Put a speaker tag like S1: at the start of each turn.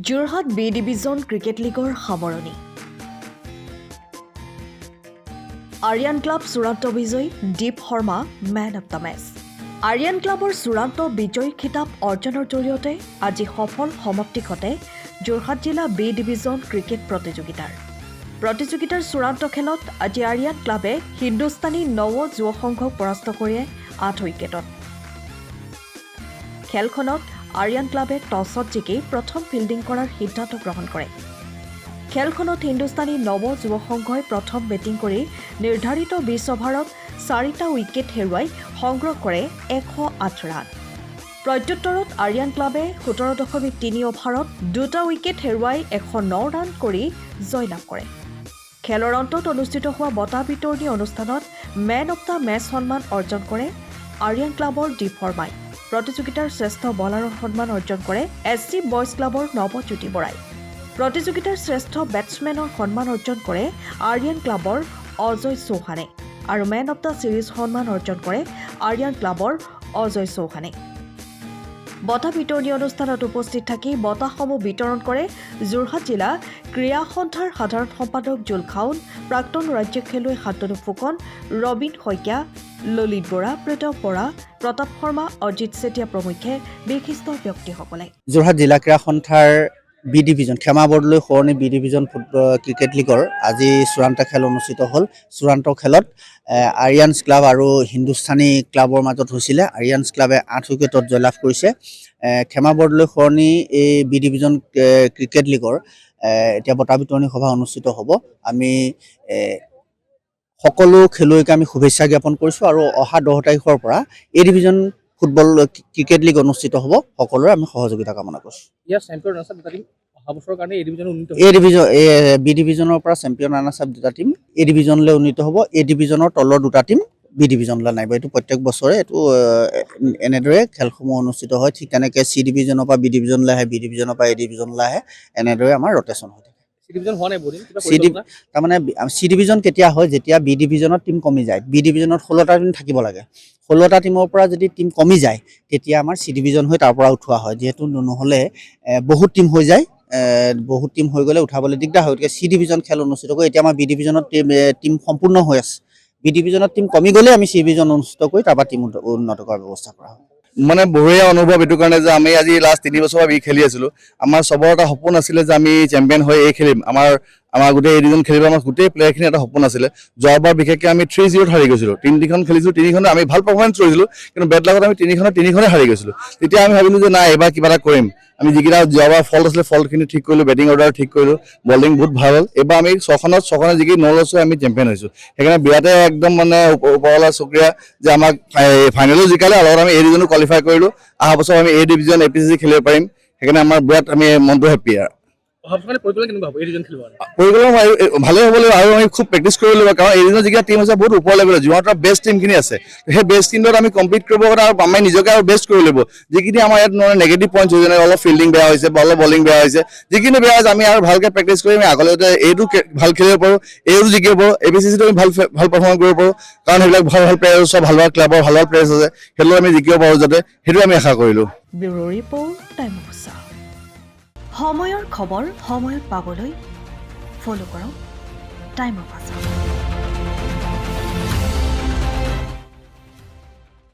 S1: Jorhat B division cricket লীগৰ সামৰণি Aryan club চূড়ান্ত বিজয়ী Deep Sharma man of the match Ariyan ক্লাবৰ চূড়ান্ত বিজয়ী খিতাপ অৰ্জনৰ জৰিয়তে আজি সফল সমাপ্তি ঘটে যোৰহাট জিলা বি ডিভিজন ক্ৰিকেট প্ৰতিযোগিতাৰ চূড়ান্ত খেলত আজি আৰিয়ান ক্লাবে হিন্দুস্তানী নৱ যুৱ সংঘক পৰাস্ত কৰি 8 উইকেটত খেলখনত আৰিয়ান ক্লাবে টছত জিকি প্ৰথম ফিল্ডিং কৰাৰ সিদ্ধান্ত গ্ৰহণ কৰে খেলখনত হিন্দুস্তানী নৱ যুৱ সংঘই প্ৰথম বেটিং কৰি নিৰ্ধাৰিত 20 অভাৰত 4টা উইকেট হেৰুৱাই সংগ্ৰহ কৰে 108 ৰান প্ৰত্যুত্তৰত আৰিয়ান ক্লাবে 17.3 অভাৰত 2টা উইকেট হেৰুৱাই 109 ৰান কৰি জয়লাভ কৰে খেলৰ অন্তত অনুষ্ঠিত হোৱা বঁটা বিতৰণী অনুষ্ঠানত মেন অব দ্য মেচ সন্মান অৰ্জন কৰে আৰিয়ান ক্লাবৰ দীপ শৰ্মাই প্ৰতিযোগিতাৰ শ্ৰেষ্ঠ বলাৰৰ সন্মান অৰ্জন কৰে এছচি বয়জ ক্লাবৰ নৱজ্যোতি বৰাই প্ৰতিযোগিতাৰ শ্ৰেষ্ঠ বেটছমেনৰ সন্মান অৰ্জন কৰে আৰিয়ান ক্লাবৰ অজয় চৌহানে আৰু মেন অব দ্য সিৰিজ সন্মান অৰ্জন কৰে আৰিয়ান ক্লাবৰ অজয় চৌহানে বঁটা বিতৰণী অনুষ্ঠানত উপস্থিত থাকি বঁটাসমূহ বিতৰণ কৰে যোৰহাট জিলা ক্ৰীড়া সন্থাৰ সাধাৰণ সম্পাদক জুলখাউন প্ৰাক্তন ৰাজ্যিক খেলুৱৈ শান্তনু ফুকন ৰবীন শইকীয়া ললিত বৰা প্ৰতাপ বৰা প্ৰতাপ শৰ্মা অজিত চেতিয়া প্ৰমুখ্যে বিশিষ্ট ব্যক্তিসকলে
S2: যোৰহাট জিলা ক্ৰীড়া সন্থাৰ B division Kshama Bordoloi Sarani B division football cricket লীগৰ আজি চূড়ান্ত খেল অনুষ্ঠিত হ'ল চূড়ান্ত খেলত আৰিয়ানছ ক্লাব আৰু হিন্দুস্তানী ক্লাবৰ মাজত হৈছিলে আৰিয়ানছ ক্লাবে 8 উইকেটত জয়লাভ কৰিছে ক্ষমা বৰদলৈ সৰণি এই বি ডিভিজন ক্ৰিকেট লীগৰ এতিয়া বঁটা বিতৰণী সভা অনুষ্ঠিত হ'ব আমি সকলো খেলুৱৈকে আমি শুভেচ্ছা জ্ঞাপন কৰিছোঁ আৰু অহা 10 তাৰিখৰ পৰা এই ডিভিজন ফুটবল ক্ৰিকেট লীগ অনুষ্ঠিত হ'ব সকলোৰে আমি সহযোগিতা কামনা কৰিছোঁ
S3: ইয়াৰ চেম্পিয়ন আছে দুটা টিম অহা বছৰৰ কাৰণে এই ডিভিজন উন্নীত
S2: এই ডিভিজন বি ডিভিজনৰ পৰা চেম্পিয়ন ৰানাৰ্ছ আপ দুটা টিম এই ডিভিজনলৈ উন্নীত হ'ব এই ডিভিজনৰ তলৰ দুটা টিম বি ডিভিজনলৈ নাইব এইটো প্ৰত্যেক বছৰে এইটো এনেদৰে খেলসমূহ অনুষ্ঠিত হয় ঠিক তেনেকৈ চি ডিভিজনৰ পৰা বি ডিভিজনলৈ আহে বি ডিভিজনৰ পৰা এ ডিভিজনলৈ আহে এনেদৰে আমাৰ ৰটেশ্যন হৈ থাকে
S3: ডিভিজন হোৱা নাই বহুদিন
S2: তাৰমানে চি ডিভিজন কেতিয়া হয় যেতিয়া বি ডিভিজনত টিম কমি যায় বি ডিভিজনত 16টা টিম থাকিব লাগে 16টা টিমৰ পৰা যদি টিম কমি যায় তেতিয়া আমাৰ চি ডিভিজন হৈ তাৰ পৰা উঠোৱা হয় যিহেতু নহ'লে বহুত টিম হৈ যায় বহুত টিম হৈ গ'লে উঠাবলৈ দিগদাৰ হয় গতিকে চি ডিভিজন খেল অনুষ্ঠিত কৰি এতিয়া আমাৰ বি ডিভিজনত টিম সম্পূৰ্ণ হৈ আছে বি ডিভিজনত টিম কমি গ'লে আমি চি ডিভিজন অনুষ্ঠিত কৰি তাৰপৰা টিম উন্নত কৰাৰ ব্যৱস্থা কৰা হয়
S4: মানে বঢ়িয়া অনুভৱ এইটো কাৰণে যে আমি আজি লাষ্ট 3 বছৰ আমি খেলি আছিলোঁ আমাৰ চবৰ এটা সপোন আছিলে যে আমি চেম্পিয়ন হৈ এই খেলিম আমাৰ গোটেই এই ডিভিজন খেলিব আমাৰ গোটেই প্লেয়াৰখিনি এটা সপোন আছিলে যোৱাবাৰ বিশেষকৈ আমি 3-0 হাৰি গৈছিলোঁ 3খন খেলিছিলোঁ 3খনে আমি ভাল পাৰফৰ্মেঞ্চ কৰিছিলোঁ কিন্তু বেট লাগত আমি 3খনে হাৰি গৈছিলোঁ তেতিয়া আমি ভাবিলোঁ যে নাই এবাৰ কিবা এটা কৰিম আমি যিকেইটা যোৱাবাৰ ফল্ট আছিলে ফল্টখিনি ঠিক কৰিলোঁ বেটিং অৰ্ডাৰ ঠিক কৰিলোঁ বলিং বহুত ভাল হ'ল এইবাৰ আমি 6খনে জিকি 9 লছ হৈ আমি চেম্পিয়ন হৈছোঁ সেইকাৰণে বিৰাটে একদম মানে ওপৰৱালা চুক্ৰিয়া যে আমাক ফাইনেলো জিকালে আৰু আমি এই ডিভিজনো কোৱালিফাই কৰিলোঁ অহা বছৰ আমি এই ডিভিজন এপিচিচি খেলিব পাৰিম সেইকাৰণে আমাৰ বিৰাট আমি মনটো হেপ্পী আৰু
S3: পৰিকল্পনা
S4: ভালে হ'ব লাগিব আৰু আমি খুব প্ৰেক্টিচ কৰিব লাগিব কাৰণ এই ডিভিজনৰ যিকেইটা টিম আছে বহুত ওপৰ লেভেলৰ যোৰহাটৰ বেষ্ট টিমখিনি আছে সেই বেষ্ট টিমত আমি কম্পিট কৰিব কাৰণে আৰু আমি নিজকে আৰু বেষ্ট কৰিব লাগিব যিখিনি আমাৰ ইয়াত নেগেটিভ পইণ্টছ হৈছে যেনে অলপ ফিল্ডিং বেয়া হৈছে বা অলপ বলিং বেয়া হৈছে যিখিনি বেয়া হৈছে আমি আৰু ভালকৈ প্ৰেক্টিচ কৰি আমি আগলৈ এইটো ভাল খেলিব পাৰোঁ এইটো জিকিব পাৰোঁ এপিচিচিটো আমি ভাল পাৰফৰ্ম কৰিব পাৰোঁ কাৰণ সেইবিলাক ভাল প্লেয়াৰ চব ভাল ক্লাবৰ ভাল প্লেয়াৰ্ছ আছে সেইটো আমি জিকিব পাৰোঁ যাতে সেইটো আমি আশা কৰিলোঁ
S1: ব্যুৰো ৰিপৰ্ট টাইম অফ চাহ সময়ৰ খবৰ সময়ত পাবলৈ ফলো কৰক টাইম অফ আছাম।